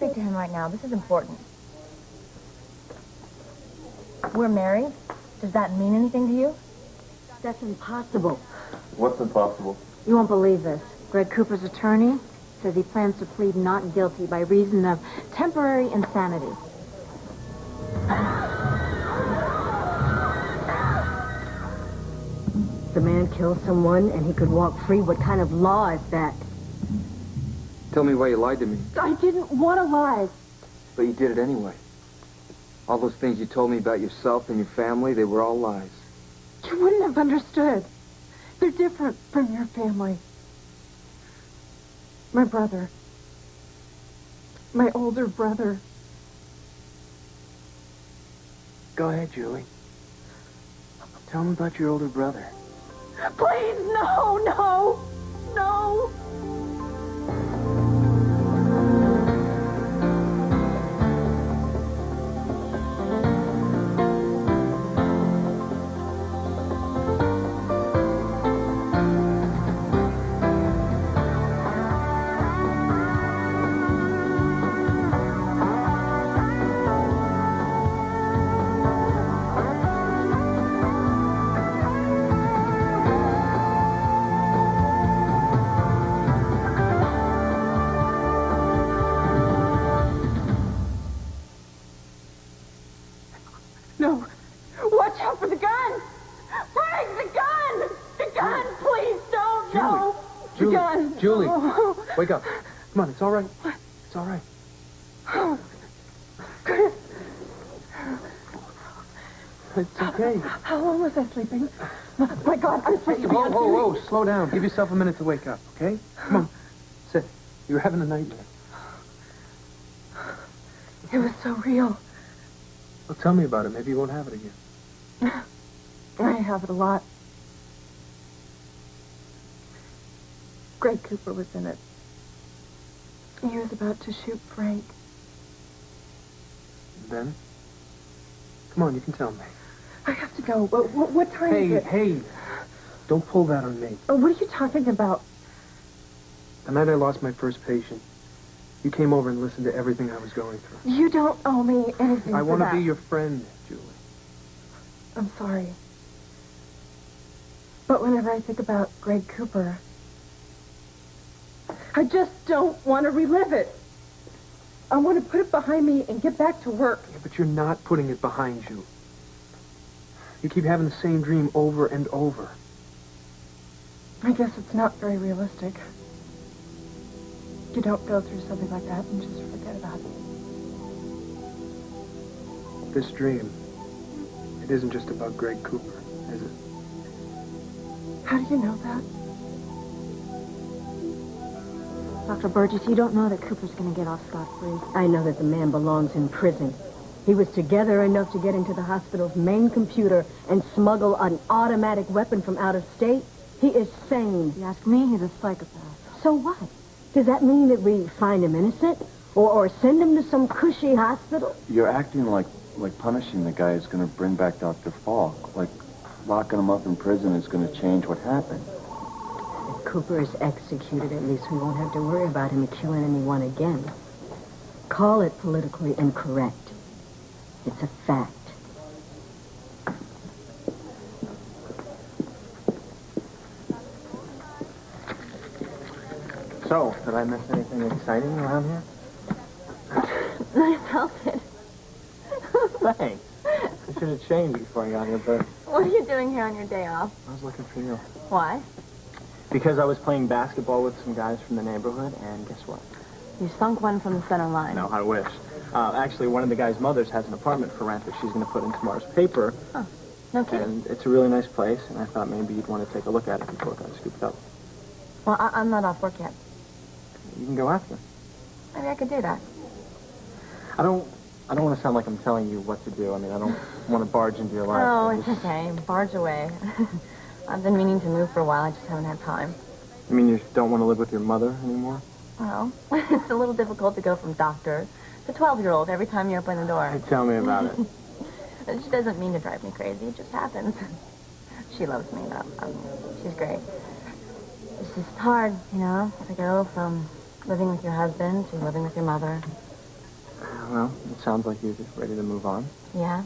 speak to him right now. This is important. We're married? Does that mean anything to you? That's impossible. What's impossible? You won't believe this. Greg Cooper's attorney says he plans to plead not guilty by reason of temporary insanity. The man killed someone and he could walk free. What kind of law is that? Tell me why you lied to me. I didn't want to lie. But you did it anyway. All those things you told me about yourself and your family, they were all lies. You wouldn't have understood. They're different from your family. My brother. My older brother. Go ahead, Julie. Tell me about your older brother. Please, no. No. Watch out for the gun! Frank, the gun! The gun, please, don't, no! Julie, the gun! Julie, Oh. wake up. Come on, it's all right. It's all right. Oh. Chris. It's okay. How long was I sleeping? My God, I'm supposed to be on Whoa, slow down. Give yourself a minute to wake up, okay? Come on. Sit. You were having a nightmare. It was so real. Well, tell me about it. Maybe you won't have it again. I have it a lot. Greg Cooper was in it. He was about to shoot Frank. Then? Come on, you can tell me. I have to go. What time is it? Hey. Don't pull that on me. Oh, what are you talking about? The night I lost my first patient, you came over and listened to everything I was going through. You don't owe me anything I for want to that. be your friend, Julie. I'm sorry. But whenever I think about Greg Cooper, I just don't want to relive it. I want to put it behind me and get back to work. Yeah, but you're not putting it behind you. You keep having the same dream over and over. I guess it's not very realistic. You don't go through something like that and just forget about it. This dream, it isn't just about Greg Cooper, is it? How do you know that? Dr. Burgess, you don't know that Cooper's going to get off scot-free. I know that the man belongs in prison. He was together enough to get into the hospital's main computer and smuggle an automatic weapon from out of state. He is sane. You ask me, he's a psychopath. So what? Does that mean that we find him innocent? Or send him to some cushy hospital? You're acting like punishing the guy is going to bring back Dr. Falk. Like locking him up in prison is going to change what happened. If Cooper is executed, at least we won't have to worry about him killing anyone again. Call it politically incorrect. It's a fact. So, did I miss anything exciting around here? I felt it. Thanks. I should have changed before I got here, but What are you doing here on your day off? I was looking for you. Why? Because I was playing basketball with some guys from the neighborhood, and guess what? You sunk one from the center line. No, I wish. Actually, one of the guys' mothers has an apartment for rent that she's going to put in tomorrow's paper. Oh, no kidding. And it's a really nice place, and I thought maybe you'd want to take a look at it before it got scooped up. Well, I'm not off work yet. You can go after. Maybe I could do that. I don't want to sound like I'm telling you what to do. I mean, I don't want to barge into your life. Oh, I it's just- okay. Barge away. I've been meaning to move for a while. I just haven't had time. You mean you don't want to live with your mother anymore? Well, it's a little difficult to go from doctor to 12-year-old every time you open the door. Hey, tell me about it. She doesn't mean to drive me crazy. It just happens. She loves me, though. She's great. It's just hard, you know, to go from living with your husband to living with your mother. Well, it sounds like you're just ready to move on. Yeah.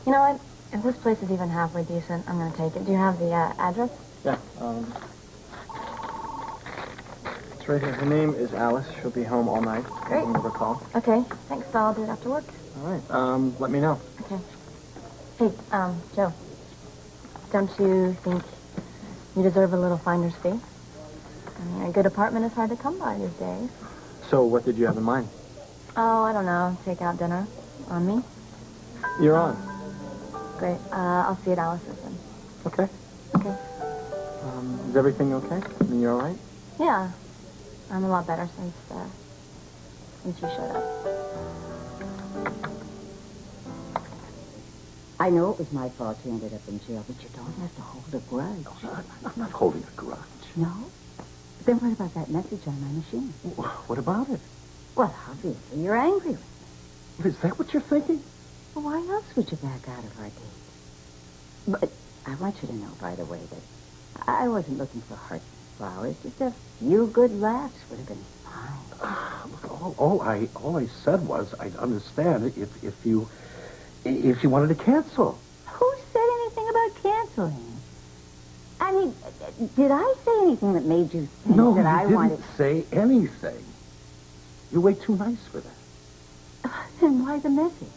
You know what? If this place is even halfway decent, I'm going to take it. Do you have the address? Yeah, it's right here. Her name is Alice. She'll be home all night. Great. Give her a call. Okay. Thanks. I'll do it after work. All right. Let me know. Okay. Hey, Joe. Don't you think you deserve a little finder's fee? I mean, a good apartment is hard to come by these days. So, what did you have in mind? Oh, I don't know. Take out dinner. On me? You're on. Great. I'll see you at Alice's then. Okay. Okay. Is everything okay? I mean, you're all right? Yeah. I'm a lot better since you showed up. I know it was my fault you ended up in jail, but you don't have to hold a grudge. I'm not holding a grudge. No? Then what about that message on my machine? What about it? Well, obviously you're angry with me. Is that what you're thinking? Well, why else would you back out of our date? But I want you to know, by the way, that I wasn't looking for hearts and flowers. Just a few good laughs would have been fine. Look, all I said was I'd understand if you wanted to cancel. Who said anything about canceling? I mean, did I say anything that made you think No, that you I didn't wanted... say anything. You're way too nice for that. Then why the message?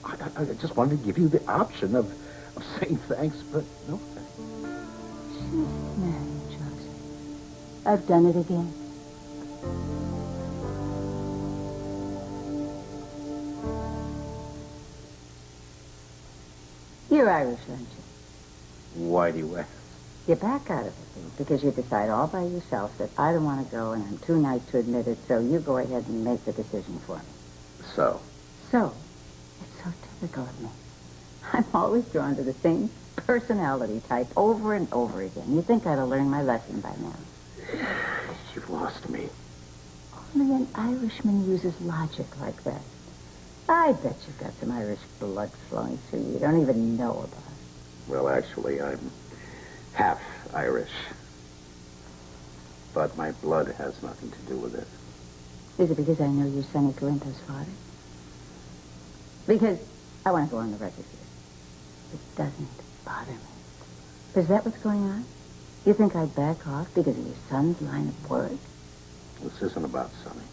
I just wanted to give you the option of saying thanks, but no thanks. Just marry, Joseph. I've done it again. You're Irish, aren't you? Why do you ask? You're back out of it, then, because you decide all by yourself that I don't want to go and I'm too nice to admit it, so you go ahead and make the decision for me. So? So, it's so typical of me. I'm always drawn to the same personality type over and over again. You'd think I'd have learned my lesson by now. You've lost me. Only an Irishman uses logic like that. I bet you've got some Irish blood flowing through you don't even know about. Well, actually, I'm half Irish. But my blood has nothing to do with it. Is it because I know you're Sonny Corinto's father? Because I want to go on the record here. It doesn't bother me. Is that what's going on? You think I'd back off because of your son's line of work? This isn't about Sonny.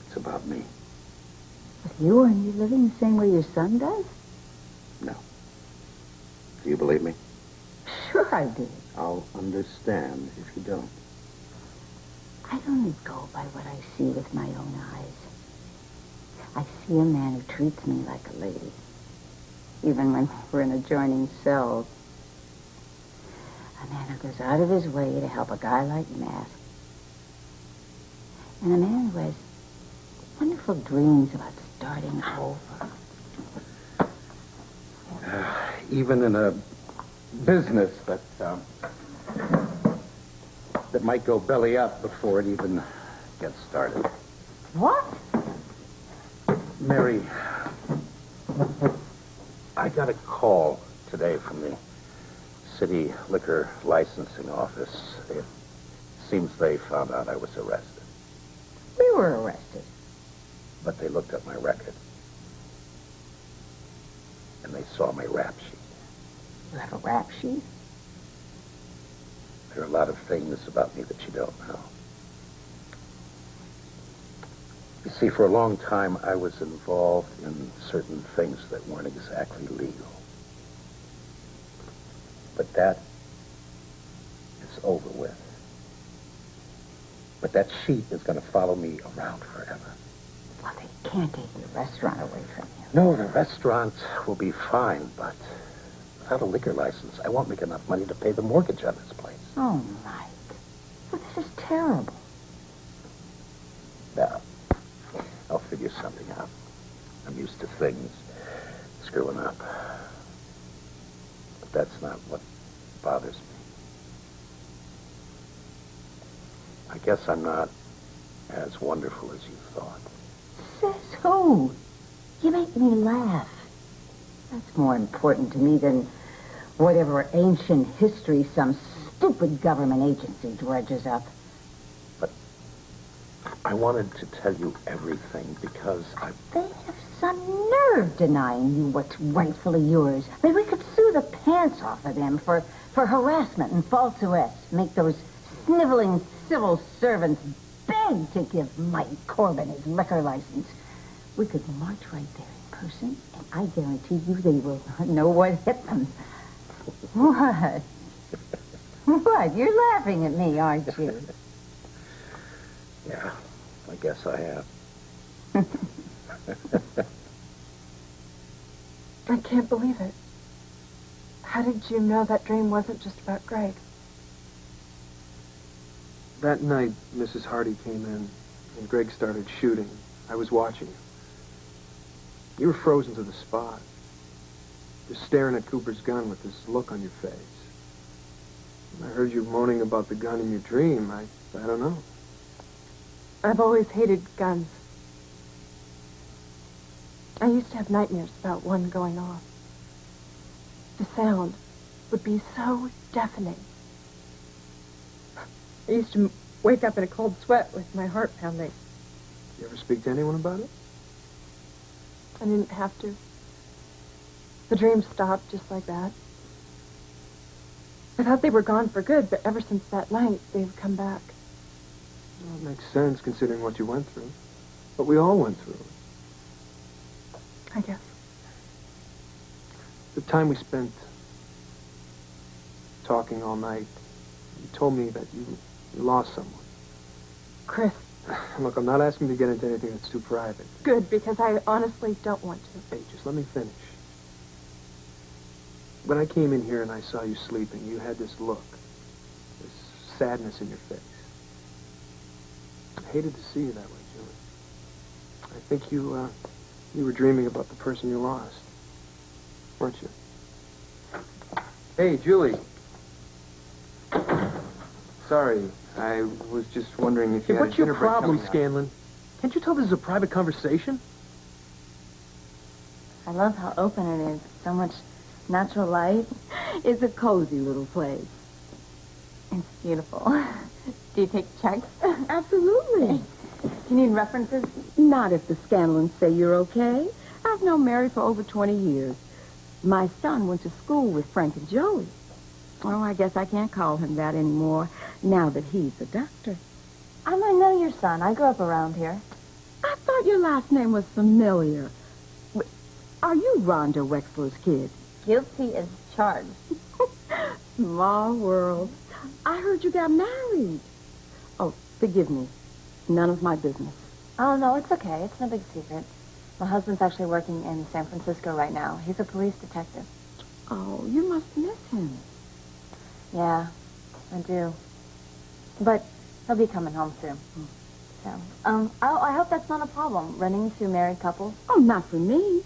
It's about me. But you aren't living the same way your son does? No. Do you believe me? Sure I do. I'll understand if you don't. I only go by what I see with my own eyes. I see a man who treats me like a lady, even when we're in adjoining cells. A man who goes out of his way to help a guy like Matt. And a man who has wonderful dreams about starting over. Even in a business that might go belly up before it even gets started. What? Mary, I got a call today from the city liquor licensing office. It seems they found out I was arrested. We were arrested. But they looked at my record. And they saw my rap sheet. You have a rap sheet? There are a lot of things about me that you don't know. You see, for a long time, I was involved in certain things that weren't exactly legal. But that is over with. But that sheet is going to follow me around forever. Well, they can't take your restaurant away from you. No, the restaurant will be fine, but without a liquor license, I won't make enough money to pay the mortgage on this place. Oh, Mike. Well, this is terrible. Now, I'll figure something out. I'm used to things screwing up. But that's not what bothers me. I guess I'm not as wonderful as you thought. Says who? You make me laugh. That's more important to me than whatever ancient history some stupid government agency dredges up. I wanted to tell you everything because They have some nerve denying you what's rightfully yours. I mean, we could sue the pants off of them for harassment and false arrest. Make those sniveling civil servants beg to give Mike Corbin his liquor license. We could march right there in person, and I guarantee you they will not know what hit them. What? What? You're laughing at me, aren't you? Yeah, I guess I have. I can't believe it. How did you know that dream wasn't just about Greg? That night, Mrs. Hardy came in, and Greg started shooting. I was watching you. You were frozen to the spot, just staring at Cooper's gun with this look on your face. I heard you moaning about the gun in your dream. I don't know. I've always hated guns. I used to have nightmares about one going off. The sound would be so deafening. I used to wake up in a cold sweat with my heart pounding. You ever speak to anyone about it? I didn't have to. The dream stopped just like that. I thought they were gone for good, but ever since that night, they've come back. Well, it makes sense considering what you went through. What we all went through. I guess. The time we spent talking all night, you told me that you lost someone. Chris, Look, I'm not asking you to get into anything that's too private. good, because I honestly don't want to. Hey, just let me finish. When I came in here and I saw you sleeping, you had this look, this sadness in your face. I hated to see you that way, Julie. I think you were dreaming about the person you lost, weren't you? Hey, Julie. Sorry, I was just wondering if you had What's your dinner break problem, coming up. Scanlon? Can't you tell this is a private conversation? I love how open it is. So much natural light. It's a cozy little place. It's beautiful. Do you take checks? Absolutely. Do you need references? Not if the Scanlons say you're okay. I've known Mary for over 20 years. My son went to school with Frank and Joey. Oh, I guess I can't call him that anymore now that he's a doctor. I might know your son. I grew up around here. I thought your last name was familiar. Are you Rhonda Wexler's kid? Guilty as charged. Small world. I heard you got married. Oh, forgive me. None of my business. Oh, no, it's okay. It's no big secret. My husband's actually working in San Francisco right now. He's a police detective. Oh, you must miss him. Yeah, I do. But he'll be coming home soon. So, I hope that's not a problem, running to married couples. Oh, not for me.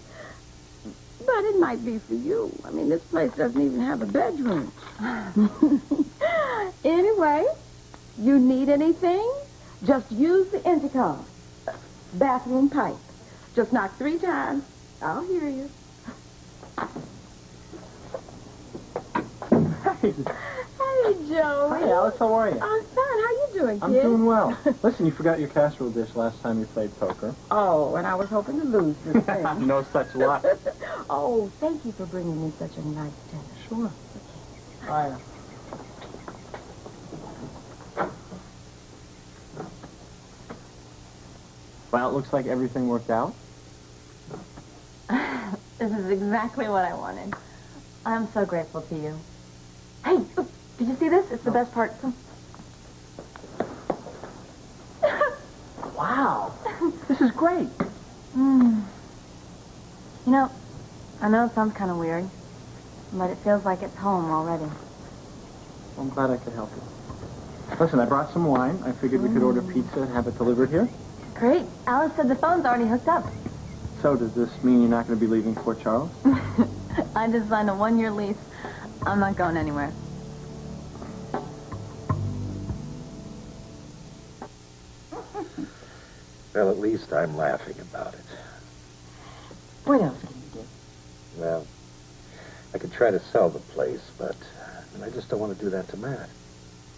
But it might be for you. I mean, this place doesn't even have a bedroom. Anyway, you need anything? Just use the intercom. Bathroom pipe. Just knock 3 times. I'll hear you. Hey, Joe. Hi, Alice. How are you? I'm fine. How you doing, kid? I'm doing well. Listen, you forgot your casserole dish last time you played poker. Oh, and I was hoping to lose this thing. No such luck. Oh, thank you for bringing me such a nice dinner. Sure. Bye. Well, it looks like everything worked out. This is exactly what I wanted. I'm so grateful to you. Hey, did you see this? It's the best part. Come. Wow. This is great. You know, I know it sounds kind of weird, but it feels like it's home already. I'm glad I could help you. Listen, I brought some wine. I figured we could order pizza and have it delivered here. Great. Alice said the phone's already hooked up. So does this mean you're not going to be leaving Fort Charles? I just signed a 1-year lease. I'm not going anywhere. Well, at least I'm laughing about it. What else can you do? Well, I could try to sell the place, but I just don't want to do that to Matt.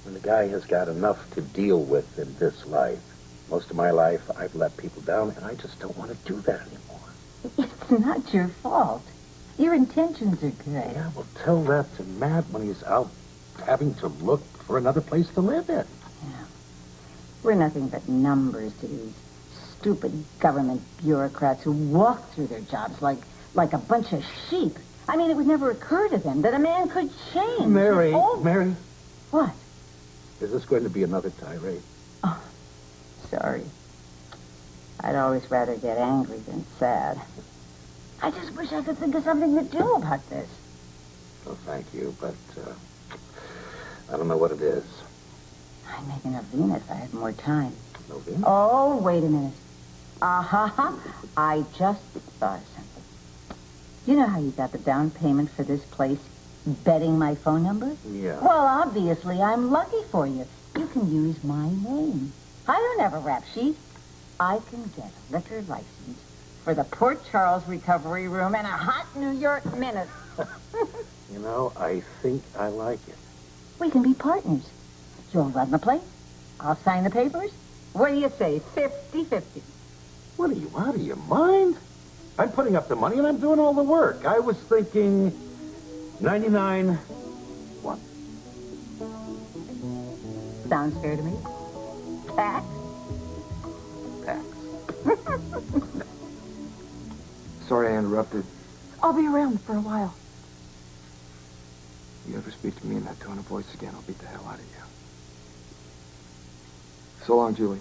When the guy has got enough to deal with in this life, Most of my life, I've let people down, and I just don't want to do that anymore. It's not your fault. Your intentions are good. Yeah, well, tell that to Matt when he's out having to look for another place to live in. Yeah. We're nothing but numbers to these stupid government bureaucrats who walk through their jobs like a bunch of sheep. I mean, it would never occur to them that a man could change. Mary, Oh. Mary, What? is this going to be another tirade? Oh, sorry. I'd always rather get angry than sad. I just wish I could think of something to do about this. Well, thank you, but I don't know what it is. I'd make an Avena if I had more time. No, Vin? Oh, wait a minute. I just thought of something. You know how you got the down payment for this place betting my phone number? Yeah. Well, obviously, I'm lucky for you. You can use my name. I don't have a rap sheet. I can get a liquor license for the Port Charles Recovery Room in a hot New York minute. You know, I think I like it. We can be partners. You'll run the place. I'll sign the papers. What do you say, 50-50? What are you, out of your mind? I'm putting up the money and I'm doing all the work. I was thinking 99... What? Sounds fair to me. Tax? Tax. Sorry I interrupted. I'll be around for a while. You ever speak to me in that tone of voice again, I'll beat the hell out of you. So long, Julie.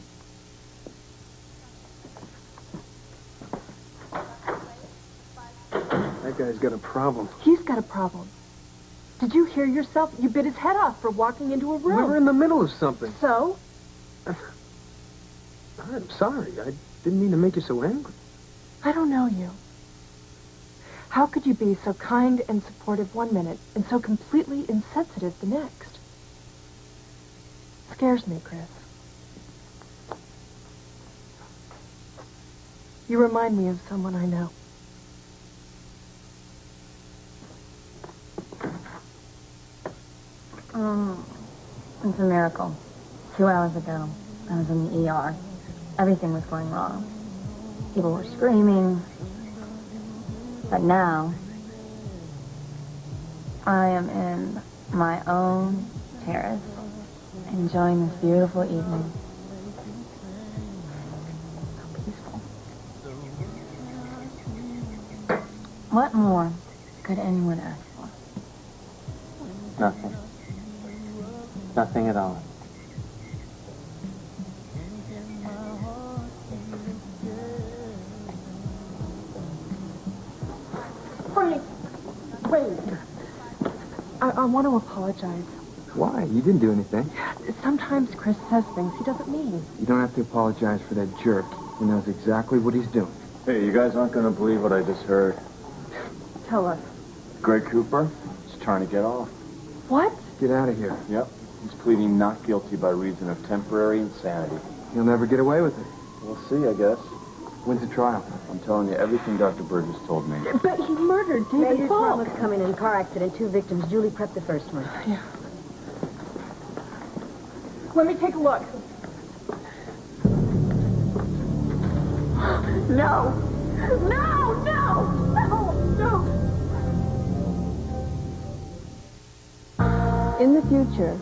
That guy's got a problem. He's got a problem. Did you hear yourself? You bit his head off for walking into a room. We were in the middle of something. So? I'm sorry. I didn't mean to make you so angry. I don't know you. How could you be so kind and supportive one minute and so completely insensitive the next? Scares me, Chris. You remind me of someone I know. It's a miracle. 2 hours ago, I was in the ER. Everything was going wrong. People were screaming. But now, I am in my own terrace, enjoying this beautiful evening. So peaceful. What more could anyone ask for? Nothing. Nothing at all. Wait. I want to apologize. Why? You didn't do anything. Sometimes Chris says things he doesn't mean. You don't have to apologize for that jerk. He knows exactly what he's doing. Hey, you guys aren't going to believe what I just heard. Tell us. Greg Cooper is trying to get off. What? Get out of here. Yep. He's pleading not guilty by reason of temporary insanity. He'll never get away with it. We'll see, I guess. When's the trial? I'm telling you everything Dr. Burgess told me. But he murdered David Major Falk. Thomas coming in car accident, 2 victims. Julie prepped the first one. Yeah. Let me take a look. No! No! No! No! No! In the future,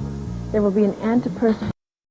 there will be an antipersonal